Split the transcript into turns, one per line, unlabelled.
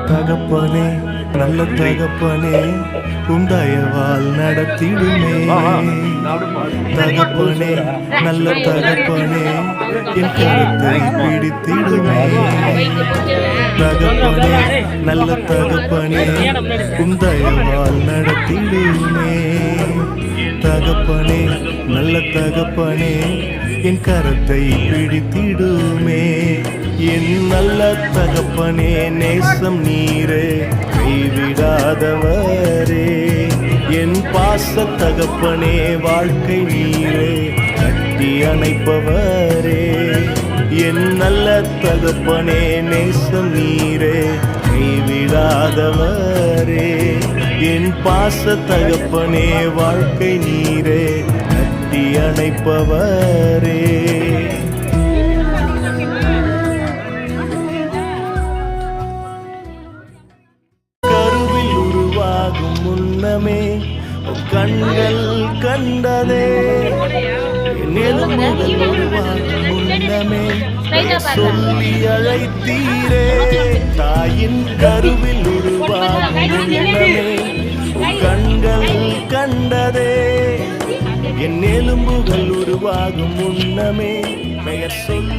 தகப்பனே நல்ல தகப்பனே தயவால் நடத்திடுமே. தகப்பனே நல்ல தகப்பனே என் கருத்தை பிடித்திடுமே. தகப்பனே நல்ல தகப்பனே தயவால் நடத்திடுமே. தகப்பனே நல்ல தகப்பனே என் கரத்தை பிடித்திடுமே. என் நல்ல தகப்பனே நேசம் நீரே கைவிடாதவரே. என் பாச தகப்பனே வாழ்க்கை நீரே கட்டி அணைப்பவரே. என் நல்ல தகப்பனே நேசம் நீரே கைவிடாதவரே. என் பாச தகப்பனே வாழ்க்கை நீரே கட்டி அணைப்பவரே. கருவில் உருவாகும் முன்னமே கண்கள் கண்டதே. எலும்புகள் உருவாகும் முன்னமே சொல்லி அழைத்தீரே. தாயின் கருவில் உருவாகும் முன்னமே கண்கள் கண்டதே. என் எலும்புகள் உருவாகும் முன்னமே பெயர் சொல்லி